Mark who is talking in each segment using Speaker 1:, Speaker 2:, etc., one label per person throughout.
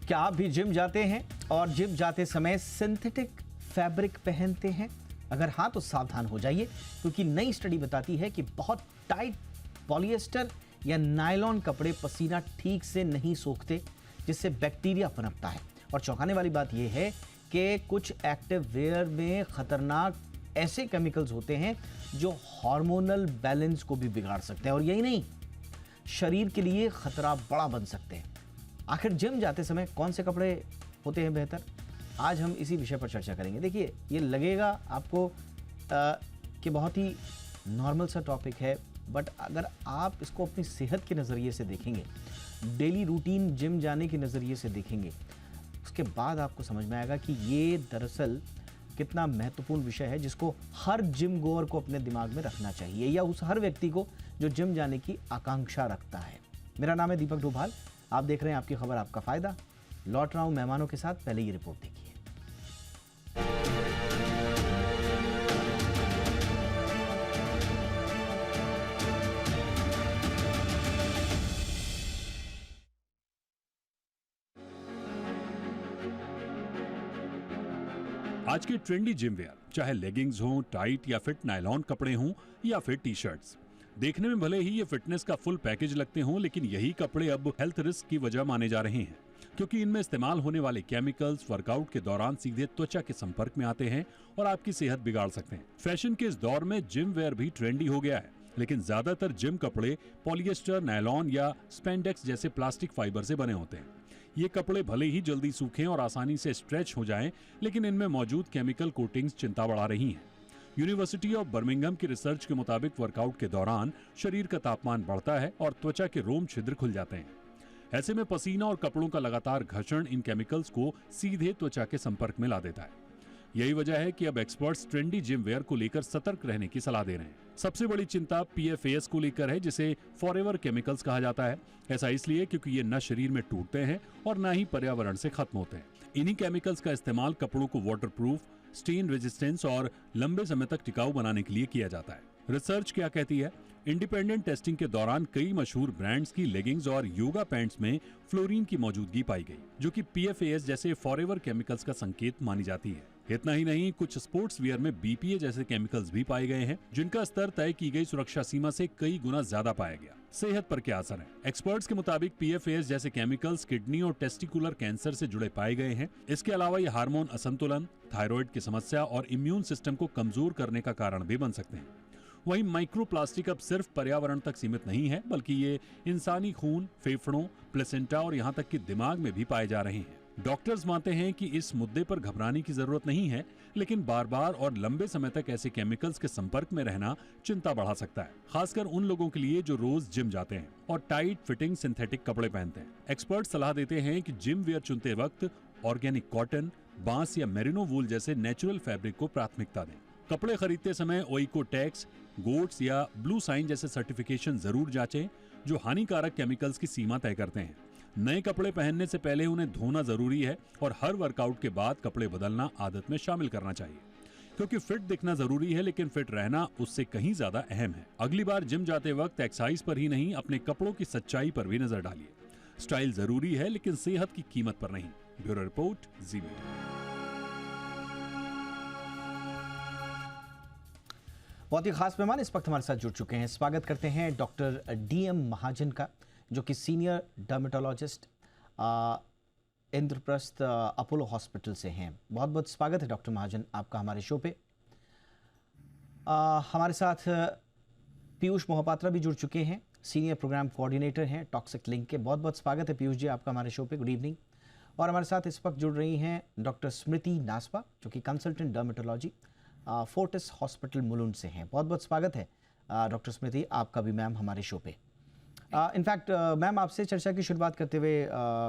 Speaker 1: क्या आप भी जिम जाते हैं और जिम जाते समय सिंथेटिक फैब्रिक पहनते हैं? अगर हाँ तो सावधान हो जाइए, क्योंकि नई स्टडी बताती है कि बहुत टाइट पॉलिएस्टर या नायलॉन कपड़े पसीना ठीक से नहीं सोखते, जिससे बैक्टीरिया पनपता है। और चौंकाने वाली बात यह है कि कुछ एक्टिव वेयर में खतरनाक ऐसे केमिकल्स होते हैं जो हार्मोनल बैलेंस को भी बिगाड़ सकते हैं, और यही नहीं, शरीर के लिए खतरा बड़ा बन सकते हैं। आखिर जिम जाते समय कौन से कपड़े होते हैं बेहतर? आज हम इसी विषय पर चर्चा करेंगे। देखिए, ये लगेगा आपको कि बहुत ही नॉर्मल सा टॉपिक है, बट अगर आप इसको अपनी सेहत के नज़रिए से देखेंगे, डेली रूटीन जिम जाने के नज़रिए से देखेंगे, उसके बाद आपको समझ में आएगा कि ये दरअसल कितना महत्वपूर्ण विषय है, जिसको हर जिम गोअर को अपने दिमाग में रखना चाहिए, या उस हर व्यक्ति को जो जिम जाने की आकांक्षा रखता है। मेरा नाम है दीपक डोभाल, आप देख रहे हैं आपकी खबर आपका फायदा। लौट रहा हूं मेहमानों के साथ, पहले ये रिपोर्ट देखिए।
Speaker 2: आज के ट्रेंडी जिम वेयर, चाहे लेगिंग्स हों, टाइट या फिट नायलॉन कपड़े हों या फिर टी शर्ट्स, देखने में भले ही ये फिटनेस का फुल पैकेज लगते हों, लेकिन यही कपड़े अब हेल्थ रिस्क की वजह माने जा रहे हैं, क्योंकि इनमें इस्तेमाल होने वाले केमिकल्स वर्कआउट के दौरान सीधे त्वचा के संपर्क में आते हैं और आपकी सेहत बिगाड़ सकते हैं। फैशन के इस दौर में जिम वेयर भी ट्रेंडी हो गया है, लेकिन ज्यादातर जिम कपड़े पॉलिएस्टर, नायलॉन या स्पेंडेक्स जैसे प्लास्टिक फाइबर से बने होते हैं। ये कपड़े भले ही जल्दी सूखें और आसानी से स्ट्रेच हो जाएं, लेकिन इनमें मौजूद केमिकल कोटिंग्स चिंता बढ़ा रही हैं। यूनिवर्सिटी ऑफ बर्मिंघम की रिसर्च के मुताबिक वर्कआउट के दौरान शरीर का तापमान बढ़ता है और त्वचा के रोम छिद्र खुल जाते हैं। ऐसे में पसीना और कपड़ों का लगातार घर्षण इन केमिकल्स को सीधे त्वचा के संपर्क में ला देता है। यही वजह है कि अब एक्सपर्ट्स ट्रेंडी जिम वेयर को लेकर सतर्क रहने की सलाह दे रहे हैं। सबसे बड़ी चिंता PFAS को लेकर है, जिसे फॉरएवर केमिकल्स कहा जाता है। ऐसा इसलिए क्योंकि ये न शरीर में टूटते हैं और न ही पर्यावरण से खत्म होते हैं। इन्हीं केमिकल्स का इस्तेमाल कपड़ों को वाटरप्रूफ, स्टेन रेजिस्टेंस और लंबे समय तक टिकाऊ बनाने के लिए किया जाता है। रिसर्च क्या कहती है? इंडिपेंडेंट टेस्टिंग के दौरान कई मशहूर ब्रांड्स की लेगिंग्स और योगा पैंट्स में फ्लोरीन की मौजूदगी पाई गई, जो कि PFAS जैसे फॉरएवर केमिकल्स का संकेत मानी जाती है। इतना ही नहीं, कुछ स्पोर्ट्स वियर में BPA जैसे केमिकल्स भी पाए गए हैं, जिनका स्तर तय की गई सुरक्षा सीमा से कई गुना ज्यादा पाया गया। सेहत पर क्या असर है? एक्सपर्ट्स के मुताबिक PFAS जैसे केमिकल्स किडनी और टेस्टिकुलर कैंसर से जुड़े पाए गए हैं। इसके अलावा ये हार्मोन असंतुलन, थायराइड की समस्या और इम्यून सिस्टम को कमजोर करने का कारण भी बन सकते हैं। वहीं माइक्रोप्लास्टिक अब सिर्फ पर्यावरण तक सीमित नहीं है, बल्कि ये इंसानी खून, फेफड़ों, प्लेसेंटा और यहाँ तक कि दिमाग में भी पाए जा रहे हैं। डॉक्टर्स मानते हैं कि इस मुद्दे पर घबराने की जरूरत नहीं है, लेकिन बार बार और लंबे समय तक ऐसे केमिकल्स के संपर्क में रहना चिंता बढ़ा सकता है, खासकर उन लोगों के लिए जो रोज जिम जाते हैं और टाइट फिटिंग सिंथेटिक कपड़े पहनते हैं। एक्सपर्ट सलाह देते हैं कि जिम वेयर चुनते वक्त ऑर्गेनिक कॉटन, बांस या मेरिनो वूल जैसे नेचुरल फैब्रिक को प्राथमिकता दें। कपड़े खरीदते समय ओइकोटेक्स, गोट्स या ब्लू साइन जैसे सर्टिफिकेशन जरूर जांचें, जो हानिकारक केमिकल्स की सीमा तय करते हैं। नए कपड़े पहनने से पहले उन्हें धोना जरूरी है और हर वर्कआउट के बाद कपड़े बदलना आदत में शामिल करना चाहिए, क्योंकि फिट दिखना जरूरी है, लेकिन फिट रहना उससे कहीं ज्यादा अहम है। अगली बार जिम जाते वक्त एक्सरसाइज पर ही नहीं, अपने कपड़ों की सच्चाई पर भी नजर डालिए। स्टाइल जरूरी है, लेकिन सेहत की कीमत पर नहीं। ब्यूरो रिपोर्ट, जी मीडिया।
Speaker 1: बहुत ही खास मेहमान इस वक्त हमारे साथ जुड़ चुके हैं। स्वागत करते हैं डॉक्टर DM महाजन का, जो कि senior dermatologist Indraprastha Apollo hospital से हैं। बहुत बहुत स्वागत है डॉक्टर महाजन आपका हमारे शो पे। हमारे साथ पीयूष मोहपात्रा भी जुड़ चुके हैं, सीनियर प्रोग्राम कोऑर्डिनेटर हैं टॉक्सिक लिंक के। बहुत बहुत स्वागत है पीयूष जी आपका हमारे शो पे। Good evening. और हमारे साथ इस वक्त जुड़ रही हैं डॉक्टर स्मृति नासपा, जो कि consultant dermatology Fortis hospital Mulund से हैं। बहुत बहुत स्वागत है डॉक्टर स्मृति आपका भी मैम हमारे शो पे। इनफैक्ट मैम, आपसे चर्चा की शुरुआत करते हुए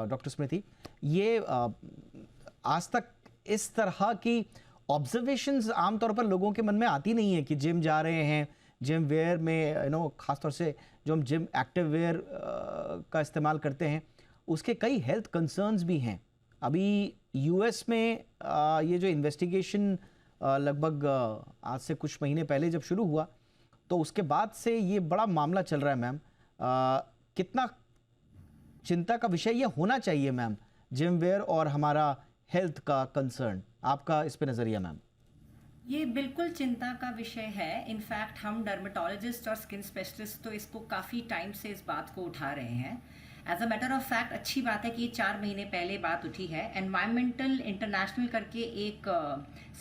Speaker 1: डॉक्टर स्मृति, ये आज तक इस तरह की ऑब्जर्वेशंस आमतौर पर लोगों के मन में आती नहीं है कि जिम जा रहे हैं, जिम वेयर में खासतौर से जो हम जिम एक्टिव वेयर का इस्तेमाल करते हैं, उसके कई हेल्थ कंसर्न्स भी हैं। अभी US में ये जो इन्वेस्टिगेशन लगभग आज से कुछ महीने पहले जब शुरू हुआ, तो उसके बाद से ये बड़ा मामला चल रहा है मैम। कितना चिंता का विषय ये होना चाहिए मैम जिम वेयर और हमारा हेल्थ का कंसर्न? आपका इस पे नजरिया मैम।
Speaker 3: ये बिल्कुल चिंता का विषय है। इनफैक्ट हम डर्मेटोलॉजिस्ट और स्किन स्पेशलिस्ट तो इसको काफ़ी टाइम से इस बात को उठा रहे हैं। As a matter of fact अच्छी बात है कि ये 4 महीने पहले बात उठी है। एनवायरमेंटल इंटरनेशनल करके एक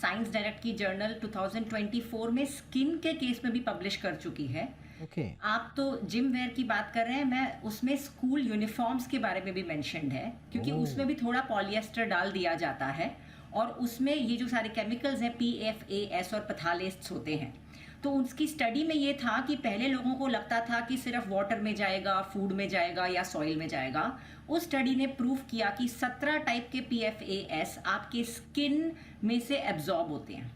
Speaker 3: साइंस डायरेक्ट की जर्नल 2024 में स्किन के केस में भी पब्लिश कर चुकी है।
Speaker 1: ओके।
Speaker 3: आप तो जिम वेयर की बात कर रहे हैं, मैं उसमें स्कूल यूनिफॉर्म्स के बारे में भी मेंशन्ड है, क्योंकि उसमें भी थोड़ा पॉलिएस्टर डाल दिया जाता है और उसमें ये जो सारे केमिकल्स हैं PFAS और पथालेस्ट्स होते हैं। तो उसकी स्टडी में ये था कि पहले लोगों को लगता था कि सिर्फ वाटर में जाएगा, फूड में जाएगा या सॉइल में जाएगा। उस स्टडी ने प्रूव किया कि 17 टाइप के PFAS आपके स्किन में से एब्जॉर्ब होते हैं।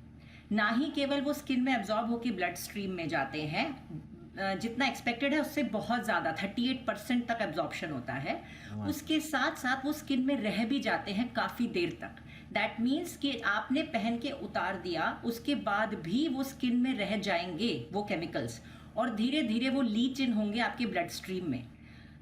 Speaker 3: ना ही केवल वो स्किन में एब्जॉर्ब होकर ब्लड स्ट्रीम में जाते हैं, जितना एक्सपेक्टेड है उससे बहुत ज़्यादा 38% तक एब्जॉर्प्शन होता है। उसके साथ साथ वो स्किन में रह भी जाते हैं काफ़ी देर तक। दैट मीन्स कि आपने पहन के उतार दिया, उसके बाद भी वो स्किन में रह जाएंगे वो केमिकल्स, और धीरे धीरे वो लीच इन होंगे आपके ब्लड स्ट्रीम में।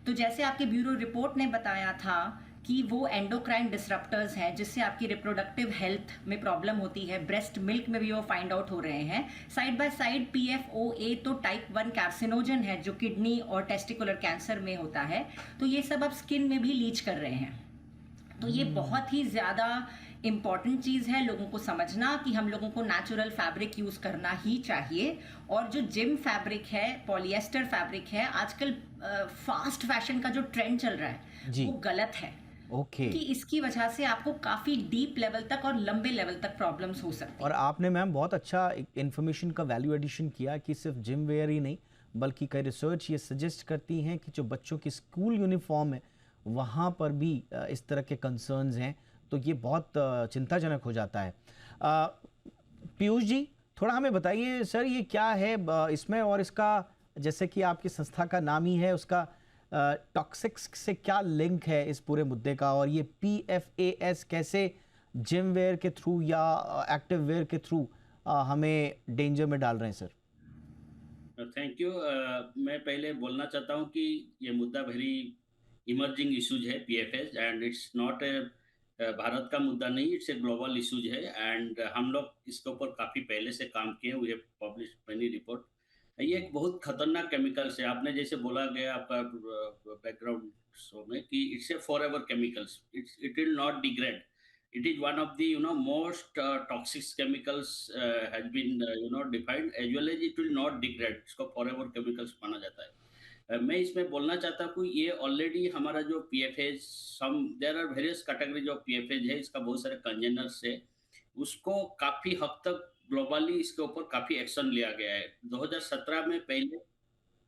Speaker 3: तो जैसे आपके ब्यूरो रिपोर्ट ने बताया था कि वो एंडोक्राइन डिसरप्टर्स हैं, जिससे आपकी रिप्रोडक्टिव हेल्थ में प्रॉब्लम होती है। ब्रेस्ट मिल्क में भी वो फाइंड आउट हो रहे हैं। साइड बाय साइड PFOA तो टाइप 1 कार्सिनोजन है जो किडनी और टेस्टिकुलर कैंसर में होता है। तो ये सब अब स्किन में भी लीच कर रहे हैं। तो ये बहुत ही ज़्यादा इम्पॉर्टेंट चीज़ है लोगों को समझना कि हम लोगों को नेचुरल फैब्रिक यूज़ करना ही चाहिए। और जो जिम फैब्रिक है, पॉलिएस्टर फैब्रिक है, आजकल फास्ट फैशन का जो ट्रेंड चल रहा है वो गलत है।
Speaker 1: ओके।
Speaker 3: कि इसकी वजह से आपको काफ़ी डीप लेवल तक और लंबे लेवल तक प्रॉब्लम्स हो सकती हैं।
Speaker 1: और आपने मैम बहुत अच्छा इन्फॉर्मेशन का वैल्यू एडिशन किया कि सिर्फ जिम वेयर ही नहीं, बल्कि कई रिसर्च ये सजेस्ट करती हैं कि जो बच्चों की स्कूल यूनिफॉर्म है वहाँ पर भी इस तरह के कंसर्न्स हैं। तो ये बहुत चिंताजनक हो जाता है। पीयूष जी, थोड़ा हमें बताइए सर, ये क्या है इसमें, और इसका जैसे कि आपकी संस्था का नाम ही है, उसका टॉक्सिक्स से क्या लिंक है इस पूरे मुद्दे का, और ये PFAS कैसे जिम वेयर के थ्रू या एक्टिव वेयर के थ्रू हमें डेंजर में डाल रहे हैं सर?
Speaker 4: Thank you. मैं पहले बोलना चाहता हूँ कि ये मुद्दा वेरी इमर्जिंग इशूज है PFAS, and it's not a Bharat का मुद्दा नहीं, इट्स ए ग्लोबल इशूज है। एंड हम लोग इसके ऊपर काफ़ी पहले से काम किए, we have publish many report. ये एक बहुत खतरनाक केमिकल्स है। आपने जैसे बोला गया आपका बैकग्राउंड शो में कि it's A for ever chemicals, it will not degrade. It is one of the most toxic chemicals has been defined, as well as it will not degrade. इसको forever chemicals माना जाता है। मैं इसमें बोलना चाहता हूँ ये ऑलरेडी हमारा जो PFAS, there are various categories of PFAS है, इसका बहुत सारे कंजेनर्स है, उसको काफी हद तक ग्लोबली इसके ऊपर काफी एक्शन लिया गया है। 2017 में पहले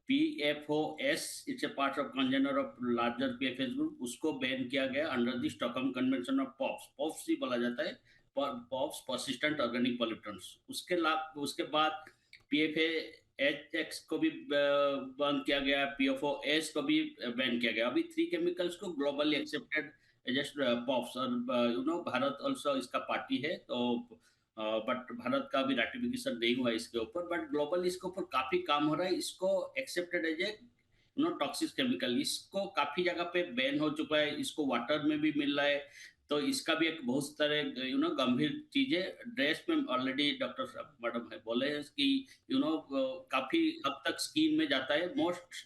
Speaker 4: PFOS, it's a part of congener of larger PFAS group, उसको बैन किया गया under the Stockholm convention of POPs ही बोला जाता है, पॉप्स पर्सिस्टेंट ऑर्गेनिक पॉल्यूटेंट्स। उसके बाद PFAS को भी बैन किया गया, PFOS को भी बैन किया गया। अभी 3 केमिकल्स को ग्लोबली एक्सेप्टेड जस्ट पॉप्स, और भारत ऑल्सो इसका पार्टी है। तो बट भारत का भी रेटिफिकेशन नहीं हुआ इसके ऊपर, बट ग्लोबल इसके ऊपर काफी काम हो रहा है। इसको accepted as a toxic chemical, इसको काफी जगह पे बैन हो चुका है, इसको वाटर में भी मिल रहा है। तो इसका भी एक बहुत सारे गंभीर चीजें ड्रेस में ऑलरेडी डॉक्टर मैडम है बोले हैं कि काफी हद तक स्किन में जाता है। मोस्ट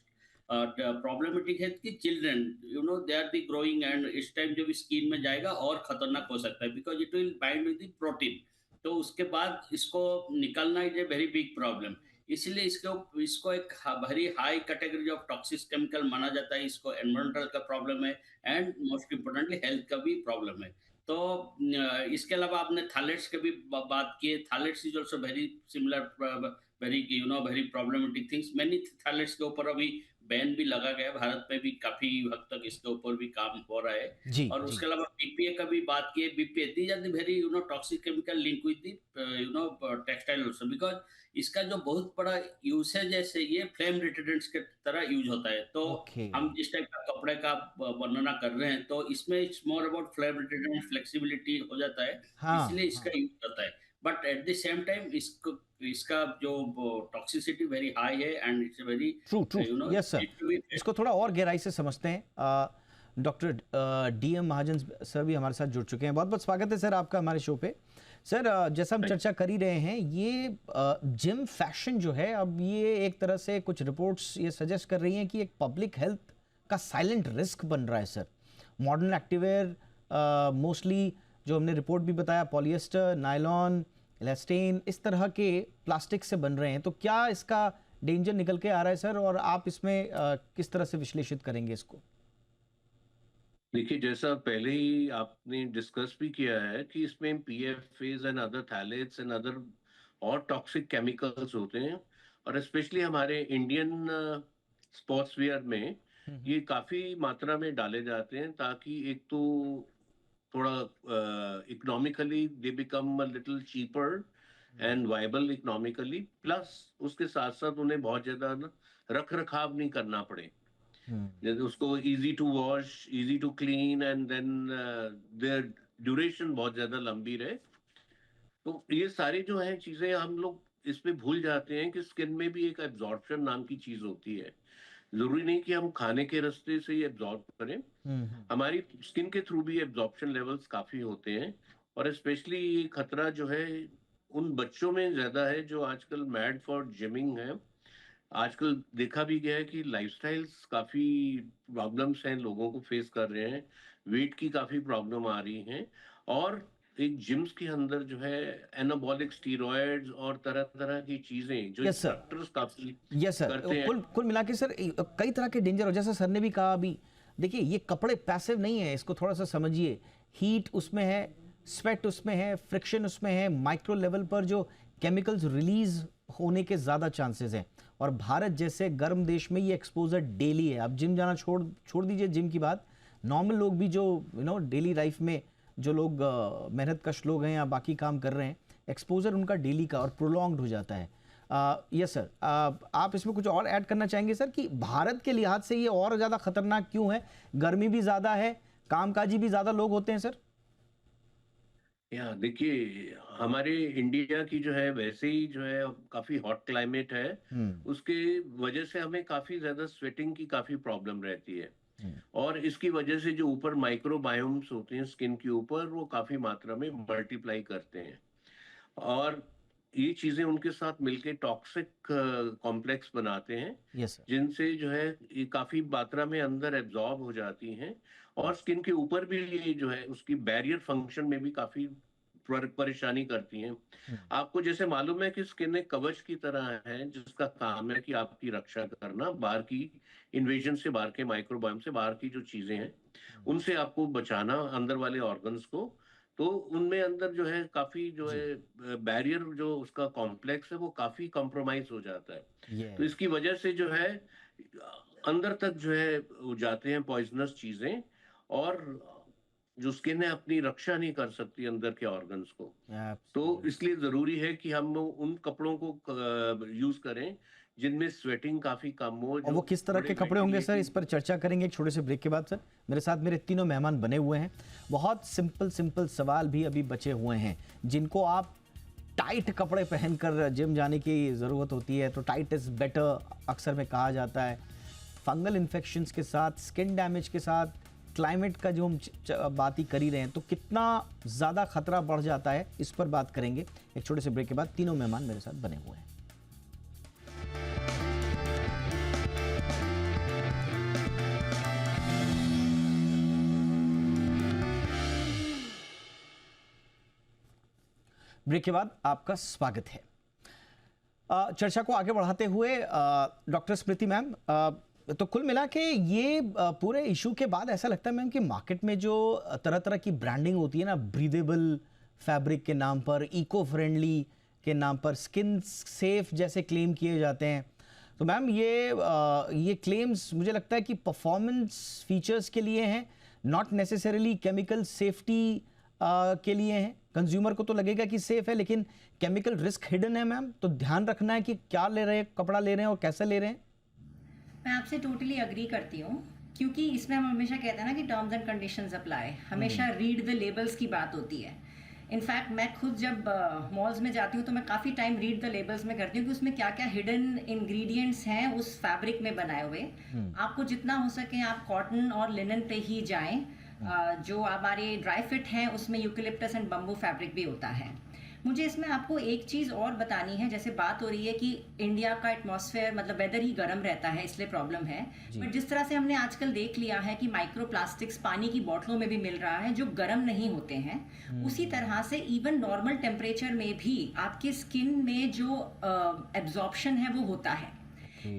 Speaker 4: प्रॉब्लमेटिक है कि children they are the growing, and इस टाइम जब स्किन में जाएगा और खतरनाक हो सकता है, because it will bind with the protein. तो उसके बाद इसको निकलना is a very big problem. इसलिए इसको एक very high category of toxic chemical माना जाता है। इसको एनवायरमेंटल का प्रॉब्लम है, एंड मोस्ट इम्पोर्टेंटली हेल्थ का भी प्रॉब्लम है। तो इसके अलावा आपने थैलेट्स की भी बात की है। Phthalates is also very similar, very problematic things. Many phthalates के ऊपर अभी बैन भी लगा गया, भारत में भी काफी हद तक इसके ऊपर भी काम हो रहा है।
Speaker 1: जी,
Speaker 4: और उसके अलावा BPA का भी बात की है। BPA these are the very toxic chemical link with the textile also, because इसका जो बहुत बड़ा यूसेज है ये फ्लेम रिटार्डेंट्स के तरह यूज होता है। तो हम जिस टाइप का कपड़े का वर्णना कर रहे हैं, तो इसमें it's more about flame retardant, flexibility हो जाता है, इसलिए इसका यूज करता है। But at the same time इसका जो टॉक्सिसिटी वेरी हाई है, and it's very
Speaker 1: true. Yes sir, इसको थोड़ा और गहराई से समझते हैं। डॉक्टर DM महाजन सर भी हमारे साथ जुड़ चुके हैं। बहुत बहुत स्वागत है सर आपका हमारे शो पे। सर जैसा हम चर्चा कर ही रहे हैं, ये जिम फैशन जो है, अब ये एक तरह से कुछ रिपोर्ट्स ये सजेस्ट कर रही हैं कि एक पब्लिक हेल्थ का साइलेंट रिस्क बन रहा है सर। मॉडर्न एक्टिववेयर मोस्टली जो हमने रिपोर्ट भी बताया, पॉलिएस्टर, नायलॉन, इलास्टेन, इस तरह के प्लास्टिक से बन रहे हैं। तो क्या इसका डेंजर निकल के आ रहा है सर, और आप इसमें किस तरह से विश्लेषित करेंगे इसको?
Speaker 5: देखिए, जैसा पहले ही आपने डिस्कस भी किया है कि इसमें PFAs and other phthalates and other और टॉक्सिक केमिकल्स होते हैं, और स्पेशली हमारे इंडियन स्पोर्ट्स वियर में ये काफी मात्रा में डाले जाते हैं, ताकि एक तो थोड़ा economically they become a little cheaper and viable economically, plus उसके साथ साथ उन्हें बहुत ज्यादा रख रखाव नहीं करना पड़े, जैसे उसको easy to wash, easy to clean, and then their duration बहुत ज्यादा लंबी रहे। तो ये सारी जो है चीजें हम लोग इसमें भूल जाते हैं कि स्किन में भी एक एब्जॉर्प्शन नाम की चीज होती है। जरूरी नहीं कि हम खाने के रास्ते से ही एब्जॉर्ब करें, हमारी स्किन के थ्रू भी एब्जॉर्प्शन लेवल्स काफी होते हैं। और स्पेशली ये खतरा जो है उन बच्चों में ज्यादा है जो आजकल मैड फॉर जिमिंग है। आजकल देखा भी गया है कि लाइफस्टाइल्स काफी प्रॉब्लम्स हैं, लोगों को फेस कर रहे हैं, वेट की काफी प्रॉब्लम आ रही हैं, और एक जिम्स के अंदर जो है एनाबॉलिक स्टीरॉयड्स और तरह तरह की चीजें जो
Speaker 1: Yes, sir.
Speaker 5: डॉक्टर्स काफी
Speaker 1: यस सर,
Speaker 5: करते हैं।
Speaker 1: कुल मिला के सर कई तरह के डेंजर, और जैसा सर ने भी कहा अभी, देखिए ये कपड़े पैसिव नहीं है, इसको थोड़ा सा समझिए। हीट उसमें है, स्वेट उसमें है, फ्रिक्शन उसमें है, माइक्रो लेवल पर जो केमिकल्स रिलीज होने के ज़्यादा चांसेस हैं, और भारत जैसे गर्म देश में ये एक्सपोजर डेली है। आप जिम जाना छोड़ दीजिए जिम की बात, नॉर्मल लोग भी जो डेली लाइफ में जो लोग मेहनत कश लोग हैं या बाकी काम कर रहे हैं, एक्सपोजर उनका डेली का और प्रोलॉन्ग्ड हो जाता है। यस सर, आप इसमें कुछ और ऐड करना चाहेंगे सर कि भारत के लिहाज से ये और ज़्यादा खतरनाक क्यों है? गर्मी भी ज़्यादा है, कामकाजी भी ज़्यादा लोग होते हैं सर।
Speaker 5: या देखिए, हमारे इंडिया की जो है वैसे ही जो है काफी हॉट क्लाइमेट है, उसके वजह से हमें काफी ज्यादा स्वेटिंग की काफी प्रॉब्लम रहती है, और इसकी वजह से जो ऊपर माइक्रोबायोम्स होते हैं स्किन के ऊपर, वो काफी मात्रा में मल्टीप्लाई करते हैं, और ये चीजें उनके साथ मिलके टॉक्सिक कॉम्प्लेक्स बनाते हैं,
Speaker 1: यस सर।
Speaker 5: जिनसे जो है ये काफी मात्रा में अंदर एब्जॉर्ब हो जाती हैं, और स्किन के ऊपर भी ये जो है उसकी बैरियर फंक्शन में भी काफी परेशानी करती हैं। आपको जैसे मालूम है कि स्किन एक कवच की तरह है, जिसका काम है कि आपकी रक्षा करना, बाहर की इन्वेजन से, बाहर के माइक्रोबायोम से, बाहर की जो चीजें हैं उनसे आपको बचाना, अंदर वाले ऑर्गन्स को। तो उनमें अंदर जो है काफी जो है बैरियर जो उसका कॉम्प्लेक्स है वो काफी कॉम्प्रोमाइज हो जाता है। तो इसकी वजह से जो है अंदर तक जो है जाते हैं पॉइजनस चीजें, और जो स्किन है अपनी रक्षा नहीं कर सकती अंदर के ऑर्गन्स को। तो इसलिए जरूरी है कि हम उन कपड़ों को यूज करें जिनमें स्वेटिंग काफी कम हो।
Speaker 1: और वो किस तरह के कपड़े होंगे सर, इस पर चर्चा करेंगे एक छोटे से ब्रेक के बाद। सर मेरे साथ मेरे तीनों मेहमान बने हुए हैं, बहुत सिंपल सवाल भी अभी बचे हुए हैं, जिनको आप टाइट कपड़े पहनकर जिम जाने की ज़रूरत होती है। तो टाइट इज़ बेटर अक्सर में कहा जाता है। फंगल इन्फेक्शंस के साथ, स्किन डैमेज के साथ, क्लाइमेट का जो हम बात ही कर ही रहे हैं, तो कितना ज़्यादा खतरा बढ़ जाता है, इस पर बात करेंगे एक छोटे से ब्रेक के बाद। तीनों मेहमान मेरे साथ बने हुए हैं। ब्रेक के बाद आपका स्वागत है। चर्चा को आगे बढ़ाते हुए डॉक्टर स्मृति मैम, तो कुल मिला के ये पूरे इशू के बाद ऐसा लगता है मैम कि मार्केट में जो तरह तरह की ब्रांडिंग होती है ना, ब्रीदेबल फैब्रिक के नाम पर, इको फ्रेंडली के नाम पर, स्किन सेफ जैसे क्लेम किए जाते हैं, तो मैम ये क्लेम्स मुझे लगता है कि परफॉर्मेंस फीचर्स के लिए हैं, नॉट नेसेसरीली केमिकल सेफ्टी के लिए हैं। कंज्यूमर को तो लगेगा कि सेफ है, लेकिन केमिकल रिस्क हिडन है मैम, तो ध्यान रखना है कि क्या ले रहे हैं, कपड़ा ले रहे हैं और कैसे ले रहे हैं।
Speaker 3: मैं आपसे टोटली अग्री करती हूँ, क्योंकि इसमें हम हमेशा कहते हैं ना कि टर्म्स एंड कंडीशंस अप्लाई, हमेशा रीड द लेबल्स की बात होती है इनफैक्ट मैं खुद जब मॉल्स में जाती हूँ तो मैं काफ़ी टाइम रीड द लेबल्स में करती हूँ कि उसमें क्या क्या हिडन इंग्रेडिएंट्स हैं उस फैब्रिक में बनाए हुए। आपको जितना हो सके आप कॉटन और लिनन पे ही जाएं। जो हमारे ड्राई फिट हैं उसमें यूकेलिप्टस एंड बम्बू फैब्रिक भी होता है। मुझे इसमें आपको एक चीज़ और बतानी है, जैसे बात हो रही है कि इंडिया का एटमॉस्फेयर मतलब वेदर ही गर्म रहता है इसलिए प्रॉब्लम है, बट जिस तरह से हमने आजकल देख लिया है कि माइक्रो प्लास्टिक्स पानी की बोतलों में भी मिल रहा है जो गर्म नहीं होते हैं, उसी तरह से इवन नॉर्मल टेम्परेचर में भी आपके स्किन में जो एब्जॉर्प्शन है वो होता है।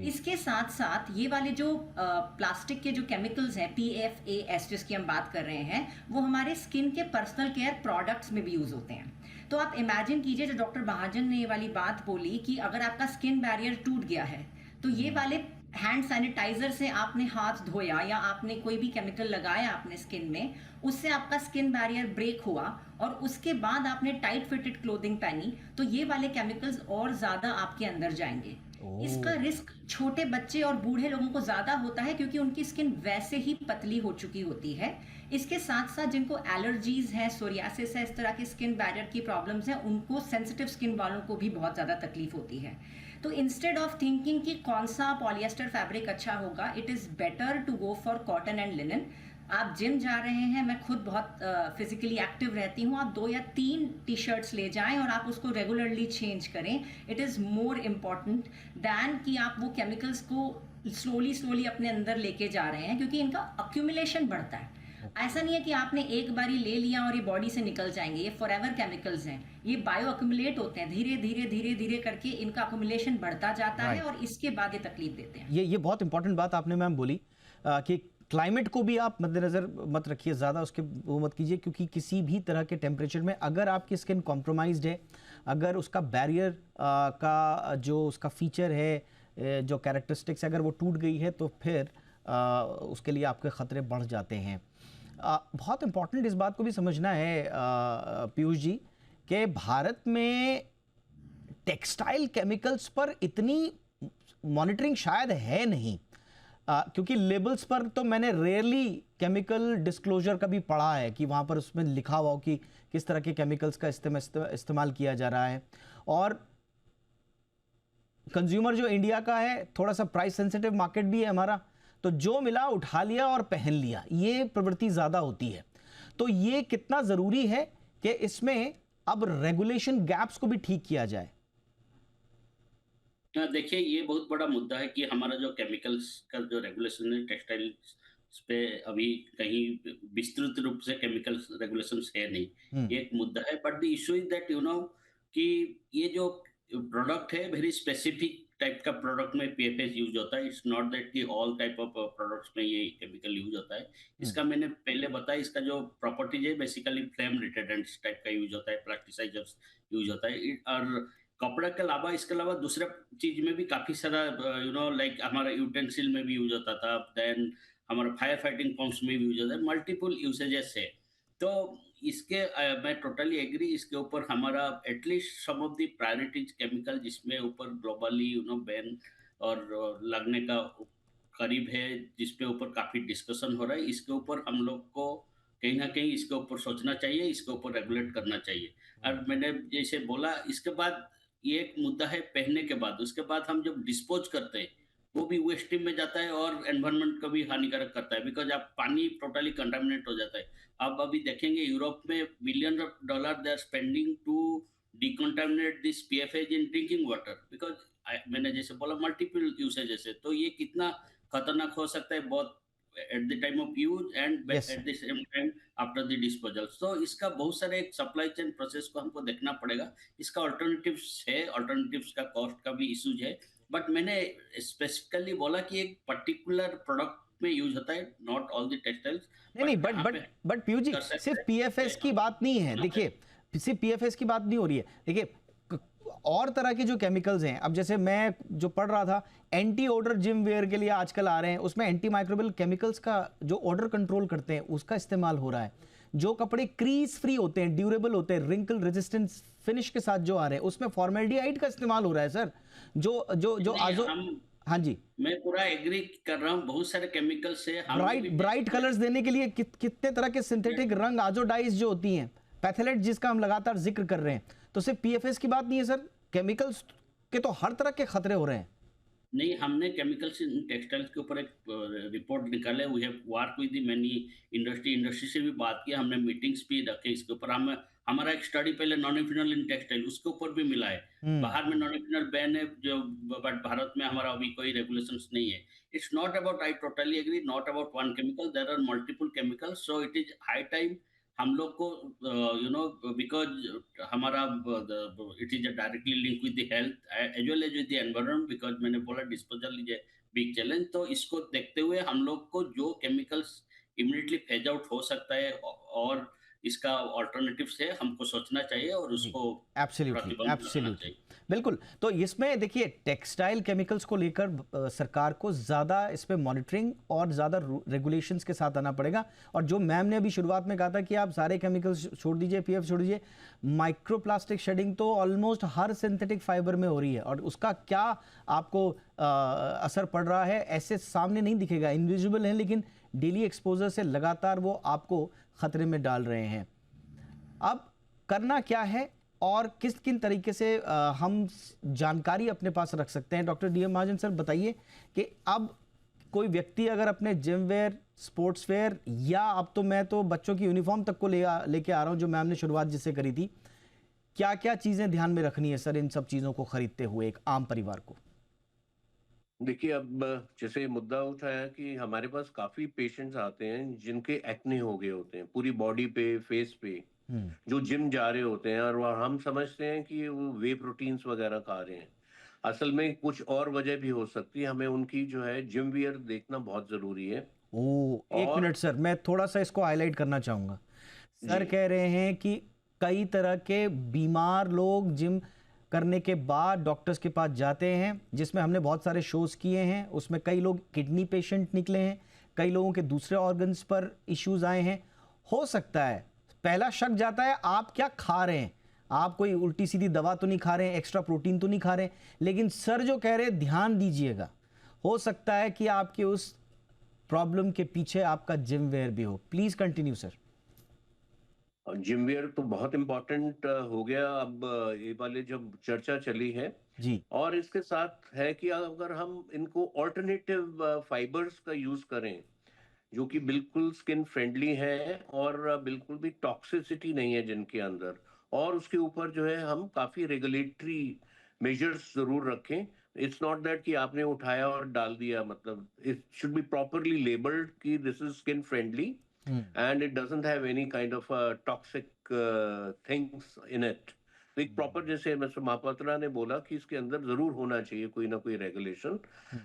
Speaker 3: इसके साथ साथ ये वाले जो प्लास्टिक के जो केमिकल्स हैं PFAS जिसकी हम बात कर रहे हैं, वो हमारे स्किन के पर्सनल केयर प्रोडक्ट्स में भी यूज होते हैं। तो आप इमेजिन कीजिए, जो डॉक्टर महाजन ने ये वाली बात बोली कि अगर आपका स्किन बैरियर टूट गया है तो ये वाले हैंड सैनिटाइजर से आपने हाथ धोया या आपने कोई भी केमिकल लगाया अपने स्किन में, उससे आपका स्किन बैरियर ब्रेक हुआ और उसके बाद आपने टाइट फिटेड क्लोथिंग पहनी तो ये वाले केमिकल्स और ज्यादा आपके अंदर जाएंगे। इसका रिस्क छोटे बच्चे और बूढ़े लोगों को ज्यादा होता है क्योंकि उनकी स्किन वैसे ही पतली हो चुकी होती है। इसके साथ साथ जिनको एलर्जीज है, सोरियासिस है, इस तरह की स्किन बैरियर की प्रॉब्लम्स हैं, उनको सेंसिटिव स्किन वालों को भी बहुत ज्यादा तकलीफ होती है। तो इंस्टेड ऑफ थिंकिंग कि कौन सा पॉलिएस्टर फैब्रिक अच्छा होगा, it is better to go for cotton and linen. आप जिम जा रहे हैं, मैं खुद बहुत फिजिकली एक्टिव रहती हूँ, आप 2 या 3 टी-शर्ट्स ले जाएं और आप उसको रेगुलरली चेंज करें। It is more important than कि आप वो केमिकल्स को स्लोली अपने अंदर लेके जा रहे हैं, क्योंकि इनका अक्यूमुलेशन बढ़ता है। ऐसा नहीं है कि आपने एक बारी ले लिया और ये बॉडी से निकल जाएंगे, ये फॉरएवर केमिकल्स हैं, ये बायो अक्यूमुलेट होते हैं, धीरे धीरे करके इनका अक्यूमुलेशन बढ़ता जाता है और इसके बाद ये तकलीफ देते हैं।
Speaker 1: ये बहुत इंपॉर्टेंट बात आपने मैम बोली कि क्लाइमेट को भी आप मद्देनजर मत रखिए, ज़्यादा उसके वो मत कीजिए, क्योंकि किसी भी तरह के टेम्परेचर में अगर आपकी स्किन कॉम्प्रोमाइज्ड है, अगर उसका बैरियर का जो उसका फीचर है, जो कैरेक्टरिस्टिक्स अगर वो टूट गई है, तो फिर उसके लिए आपके ख़तरे बढ़ जाते हैं। बहुत इम्पॉर्टेंट इस बात को भी समझना है पीयूष जी कि भारत में टेक्सटाइल केमिकल्स पर इतनी मॉनिटरिंग शायद है नहीं, क्योंकि लेबल्स पर तो मैंने रेयरली केमिकल डिस्क्लोजर का भी पढ़ा है कि वहाँ पर उसमें लिखा हुआ हो कि किस तरह के केमिकल्स का इस्तेमाल किया जा रहा है। और कंज्यूमर जो इंडिया का है, थोड़ा सा प्राइस सेंसिटिव मार्केट भी है हमारा, तो जो मिला उठा लिया और पहन लिया, ये प्रवृत्ति ज़्यादा होती है। तो ये कितना ज़रूरी है कि इसमें अब रेगुलेशन गैप्स को भी ठीक किया जाए।
Speaker 4: देखिए, ये बहुत बड़ा मुद्दा है कि हमारा जो केमिकल्स का जो रेगुलेशन है टेक्सटाइल्स पे, अभी कहीं विस्तृत रूप से केमिकल्स रेगुलेशंस है नहीं, ये एक मुद्दा है। But the issue is that कि ये जो प्रोडक्ट है वेरी स्पेसिफिक टाइप का प्रोडक्ट में PFAS यूज होता है। इट्स नॉट दैट कि ऑल टाइप ऑफ प्रोडक्ट्स में ये केमिकल यूज होता है। इसका मैंने पहले बताया, इसका जो प्रॉपर्टीज है बेसिकली फ्लेम रिटार्डेंट्स टाइप का यूज होता है, प्लास्टिसाइजर्स यूज होता है। और कपड़ा के अलावा इसके अलावा दूसरे चीज में भी काफी सारा लाइक हमारा यूटेंसिल में भी यूज होता था, देन हमारा फायर फाइटिंग पंप्स में भी यूज होता है, मल्टीपल यूसेजेस है। तो इसके मैं टोटली एग्री, इसके ऊपर हमारा at least some of the priorities chemical जिसमें ऊपर ग्लोबली बैन और लगने का करीब है, जिसपे ऊपर काफी डिस्कशन हो रहा है, इसके ऊपर हम लोग को कहीं ना कहीं इसके ऊपर सोचना चाहिए, इसके ऊपर रेगुलेट करना चाहिए। और मैंने जैसे बोला, इसके बाद ये एक मुद्दा है पहनने के बाद, उसके बाद हम जब डिस्पोज करते हैं वो भी वेस्ट में जाता है और एनवायरनमेंट को भी हानिकारक करता है, बिकॉज आप पानी टोटली कंटामिनेट हो जाता है। आप अभी देखेंगे यूरोप में $billions they are spending to decontaminate this PFAS in drinking water, because मैंने जैसे बोला मल्टीपल यूसेजेस है। तो ये कितना खतरनाक हो सकता है, बहुत at the time of use and
Speaker 1: Yes.
Speaker 4: at the same time after the disposal। तो इसका बहुत सारे एक सप्लाई चेन प्रोसेस को हमको देखना पड़ेगा। इसका अल्टरनेटिव्स है, अल्टरनेटिव्स का कॉस्ट का भी इश्यूज है, बट मैंने स्पेसिफिकली बोला कि एक पर्टिकुलर प्रोडक्ट में यूज होता है, नॉट ऑल द टेक्सटाइल्स।
Speaker 1: नहीं, बट पीयूष जी, सिर्फ PFAS की बात नहीं है। देखिए, सिर्फ PFAS की बात नहीं हो रही है। देखिए, और तरह के जो केमिकल्स हैं, अब जैसे मैं जो पढ़ रहा था, एंटी ओडर जिम वेयर के लिए आजकल आ रहे हैं, उसमें एंटी माइक्रोबियल केमिकल्स का जो ओडर कंट्रोल करते हैं उसका इस्तेमाल हो रहा है। जो कपड़े क्रीज फ्री होते हैं, ड्यूरेबल होते हैं, रिंकल रेजिस्टेंस फिनिश के साथ जो आ रहे हैं, उसमें फॉर्मेल्डिहाइड का इस्तेमाल हो रहा है सर। जो आजो, हाँ जी,
Speaker 4: मैं पूरा एग्री कर रहा हूँ, बहुत सारे केमिकल्स है।
Speaker 1: ब्राइट कलर्स देने के लिए कितने तरह के सिंथेटिक रंग, आजोडाइज जो होती हैं, पैथेलेट जिसका हम लगातार जिक्र कर रहे हैं, तो सिर्फ पीएफएस की बात नहीं है सर, केमिकल्स के तो हर तरह के खतरे हो रहे हैं।
Speaker 4: नहीं, हमने केमिकल्स इन टेक्सटाइल्स के ऊपर एक रिपोर्ट निकाले। We have work with the many industry से भी बात की, हमने मीटिंग्स भी रखे इसके ऊपर। हम हमारा एक स्टडी पहले नॉन-इथेनॉल इन टेक्सटाइल उसके ऊपर भी मिला है। बाहर में नॉन-इथेनॉल बैन है जो, बट भारत में हमारा अभी कोई रेगुलेशंस नहीं है। It's not about, I totally agree, not about one chemical, there are multiple chemicals. So it is high time हम लोग को बिकॉज हमारा it is directly link with the health as well as with the environment, because मैंने बोला disposal is a big challenge. तो इसको देखते हुए हम लोग को जो केमिकल्स इमीडिएटली फेज आउट हो सकता है और इसका ऑल्टरनेटिव्स है, हमको सोचना चाहिए और उसको
Speaker 1: एब्सोल्युटली बिल्कुल। तो इसमें देखिए टेक्सटाइल केमिकल्स को लेकर सरकार को ज़्यादा इस पे मॉनिटरिंग और ज़्यादा रेगुलेशंस के साथ आना पड़ेगा। और जो मैम ने अभी शुरुआत में कहा था कि आप सारे केमिकल्स छोड़ दीजिए, पीएफ छोड़ दीजिए, माइक्रोप्लास्टिक शेडिंग तो ऑलमोस्ट हर सिंथेटिक फाइबर में हो रही है और उसका क्या आपको असर पड़ रहा है ऐसे सामने नहीं दिखेगा, इनविजिबल है, लेकिन डेली एक्सपोजर से लगातार वो आपको खतरे में डाल रहे हैं। अब करना क्या है और किस किन तरीके से हम जानकारी अपने पास रख सकते हैं? डॉक्टर डीएम महाजन सर बताइए कि अब कोई व्यक्ति अगर अपने जिम वेयर, स्पोर्ट्स वेयर या अब तो मैं तो बच्चों की यूनिफॉर्म तक को लेके आ रहा हूं जो मैम ने शुरुआत जिससे करी थी, क्या क्या चीजें ध्यान में रखनी है सर इन सब चीजों को खरीदते हुए एक आम परिवार को?
Speaker 5: देखिए, अब जैसे मुद्दा उठाया कि हमारे पास काफी पेशेंट्स आते हैं जिनके एक्ने हो गए होते हैं पूरी बॉडी पे, फेस पे, जो जिम जा रहे होते हैं और हम समझते हैं कि वो वे प्रोटीन्स वगैरह खा रहे हैं। असल में कुछ और वजह भी हो सकती है। हमें उनकी जो है जिम वियर देखना बहुत जरूरी है।
Speaker 1: एक मिनट सर, मैं थोड़ा सा इसको हाईलाइट करना चाहूंगा। सर कह रहे हैं कि कई तरह के बीमार लोग जिम करने के बाद डॉक्टर्स के पास जाते हैं, जिसमें हमने बहुत सारे शोज किए हैं, उसमें कई लोग किडनी पेशेंट निकले हैं, कई लोगों के दूसरे ऑर्गन्स पर इश्यूज आए हैं। हो सकता है पहला शक जाता है आप क्या खा रहे हैं, आप कोई उल्टी सीधी दवा तो नहीं खा रहे हैं, एक्स्ट्रा प्रोटीन तो नहीं खा रहे हैं, लेकिन सर जो कह रहे हैं ध्यान दीजिएगा, हो सकता है कि आपके उस प्रॉब्लम के पीछे आपका जिम वेयर भी हो। Please continue sir.
Speaker 5: Gym where तो बहुत इंपॉर्टेंट हो गया अब ये वाले जब चर्चा चली है
Speaker 1: जी,
Speaker 5: और इसके साथ है कि अगर हम इनको ऑल्टरनेटिव फाइबर्स का यूज करें जो कि बिल्कुल स्किन फ्रेंडली है और बिल्कुल भी टॉक्सिसिटी नहीं है जिनके अंदर, और उसके ऊपर जो है हम काफी रेगुलेटरी मेजर्स जरूर रखें। इट्स नॉट दैट कि आपने उठाया और डाल दिया, मतलब it should be properly labelled कि this is skin friendly and it doesn't have any kind of toxic things in it। तो एक प्रॉपर, जैसे मिस्टर महापात्रा ने बोला कि इसके अंदर जरूर होना चाहिए कोई ना कोई रेगुलेशन,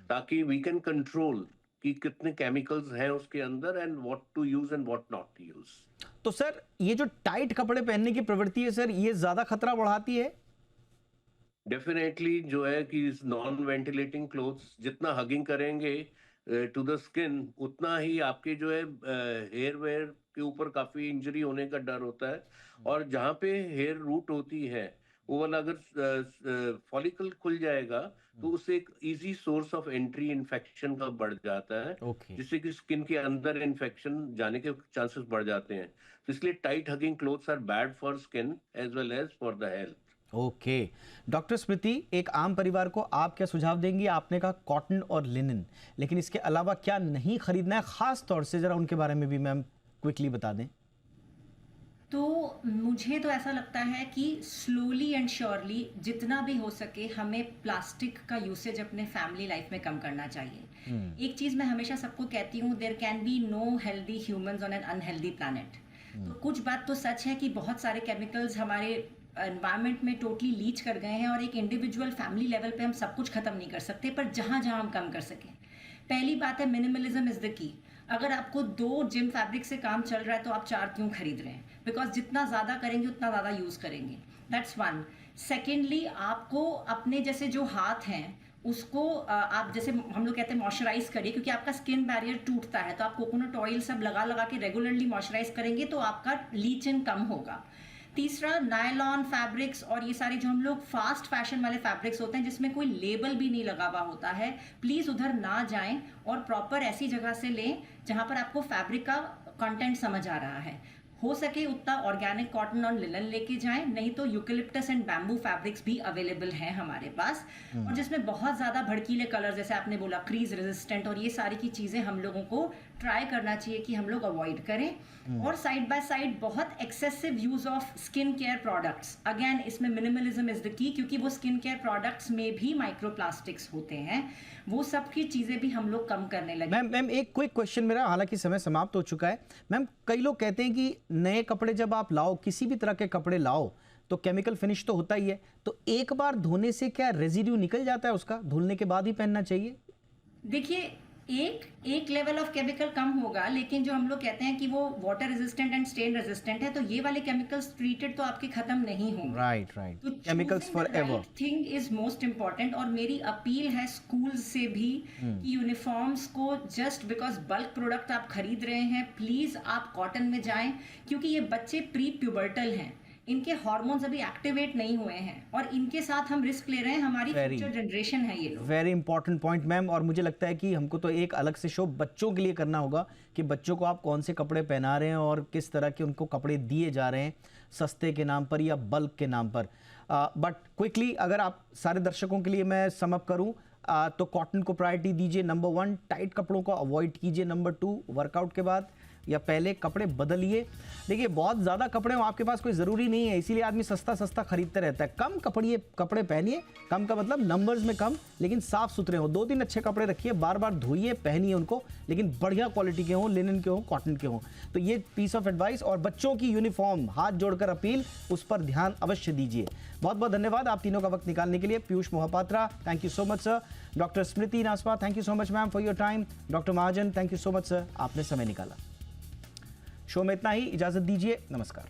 Speaker 5: ताकि वी कैन कंट्रोल कि कितने केमिकल्स हैं उसके अंदर and what to use and what not to use.
Speaker 1: तो सर ये जो टाइट कपड़े पहनने की प्रवृत्ति है सर, ये ज्यादा खतरा बढ़ाती है?
Speaker 5: डेफिनेटली जो है कि नॉन वेंटिलेटिंग क्लोथ्स जितना हगिंग करेंगे टू द स्किन, उतना ही आपके जो है हेयर वेयर के ऊपर काफी इंजरी होने का डर होता है। और जहाँ पे हेयर रूट होती है वो वाला अगर फॉलिकल खुल जाएगा तो उससे एक easy source of entry infection का बढ़ जाता है, जिससे कि स्किन के अंदर इन्फेक्शन जाने के चांसेस बढ़ जाते हैं। तो इसलिए tight hugging clothes are bad for skin as well as for the health.
Speaker 1: Okay doctor Smriti, एक आम परिवार को आप क्या सुझाव देंगी? आपने कहा कॉटन और लिनन, लेकिन इसके अलावा क्या नहीं खरीदना है खास तौर से, जरा उनके बारे में भी मैम क्विकली बता दें।
Speaker 3: तो मुझे तो ऐसा लगता है कि स्लोली एंड श्योरली जितना भी हो सके हमें प्लास्टिक का यूसेज अपने फैमिली लाइफ में कम करना चाहिए। एक चीज़ मैं हमेशा सबको कहती हूँ, there can be no healthy humans on an unhealthy planet. तो कुछ बात तो सच है कि बहुत सारे केमिकल्स हमारे एनवायरनमेंट में टोटली लीच कर गए हैं और एक इंडिविजुअल फैमिली लेवल पे हम सब कुछ खत्म नहीं कर सकते, पर जहाँ जहाँ हम कम कर सकें। पहली बात है मिनिमलिज्म इज द की। अगर आपको 2 जिम फैब्रिक से काम चल रहा है तो आप 4 क्यों खरीद रहे हैं? बिकॉज जितना ज़्यादा करेंगे उतना ज़्यादा यूज़ करेंगे। That's one. सेकेंडली, आपको अपने जैसे जो हाथ हैं उसको आप जैसे हम लोग कहते हैं मॉइस्चराइज करिए, क्योंकि आपका स्किन बैरियर टूटता है। तो आप कोकोनट ऑयल सब लगा के रेगुलरली मॉइस्चराइज करेंगे तो आपका लीचन कम होगा। तीसरा, नायलॉन फैब्रिक्स और ये सारे जो हम लोग फास्ट फैशन वाले फैब्रिक्स होते हैं जिसमें कोई लेबल भी नहीं लगा हुआ होता है, प्लीज़ उधर ना जाएं और प्रॉपर ऐसी जगह से लें जहाँ पर आपको फैब्रिक का कंटेंट समझ आ रहा है। हो सके उतना ऑर्गेनिक कॉटन और लिनन लेके जाएं, नहीं तो यूकेलिप्टस एंड बैम्बू फैब्रिक्स भी अवेलेबल हैं हमारे पास, और जिसमें बहुत ज़्यादा भड़कीले कलर जैसे आपने बोला क्रीज रेजिस्टेंट और ये सारी की चीज़ें हम लोगों को ट्राई करना चाहिए कि हम लोग अवॉइड करें। और साइड बाय साइड बहुत excessive use of skin care products, again इसमें मिनिमलिज्म इज द की, क्योंकि वो स्किन केयर प्रोडक्ट्स में भी माइक्रोप्लास्टिक्स होते हैं, वो सब की चीज़ें भी हम लोग कम करने लगे।
Speaker 1: मैम एक क्विक क्वेश्चन मेरा, हालांकि समय समाप्त हो चुका है। मैम कई लोग कहते हैं कि नए कपड़े जब आप लाओ, किसी भी तरह के कपड़े लाओ, तो केमिकल फिनिश तो होता ही है, तो एक बार धोने से क्या रेजिड्यू निकल जाता है उसका, धुलने के बाद ही पहनना चाहिए?
Speaker 3: देखिए एक लेवल ऑफ केमिकल कम होगा, लेकिन जो हम लोग कहते हैं कि वो water resistant and stain resistant है, तो ये वाले केमिकल्स ट्रीटेड तो आपके खत्म नहीं होंगे।
Speaker 1: Right chemicals for ever
Speaker 3: thing is most important. और मेरी अपील है स्कूल से भी कि यूनिफॉर्म्स को जस्ट बिकॉज बल्क प्रोडक्ट आप खरीद रहे हैं, प्लीज आप कॉटन में जाएं, क्योंकि ये बच्चे प्री प्यूबर्टल हैं, इनके हार्मोन्स अभी एक्टिवेट नहीं हुए हैं, और इनके साथ हम रिस्क ले रहे हैं, हमारी फ्यूचर जनरेशन है ये लोग।
Speaker 1: वेरी इंपॉर्टेंट पॉइंट मैम, और मुझे लगता है कि हमको तो एक अलग से शो बच्चों के लिए करना होगा कि बच्चों को आप कौन से कपड़े पहना रहे हैं और किस तरह के उनको कपड़े दिए जा रहे हैं, सस्ते के नाम पर या बल्क के नाम पर। बट क्विकली अगर आप सारे दर्शकों के लिए मैं सम अप करूं, तो कॉटन को प्रायोरिटी दीजिए, नंबर 1, टाइट कपड़ों को अवॉइड कीजिए, नंबर 2, वर्कआउट के बाद या पहले कपड़े बदलिए। देखिए बहुत ज़्यादा कपड़े हो आपके पास कोई ज़रूरी नहीं है, इसीलिए आदमी सस्ता खरीदते रहता है। कम कपड़े पहनिए, कम का मतलब नंबर्स में कम, लेकिन साफ सुथरे हो। 2-3 अच्छे कपड़े रखिए, बार बार धोइए, पहनिए उनको, लेकिन बढ़िया क्वालिटी के हों, लिनन के हों, कॉटन के हों। तो ये पीस ऑफ एडवाइस। और बच्चों की यूनिफॉर्म, हाथ जोड़कर अपील, उस पर ध्यान अवश्य दीजिए। बहुत बहुत धन्यवाद आप तीनों का वक्त निकालने के लिए। Piyush Mohapatra, thank you so much sir. Doctor Smriti Naswa, thank you so much ma'am for your time. Doctor Mahajan, thank you so much sir, आपने समय निकाला। शो में इतना ही, इजाजत दीजिए, नमस्कार।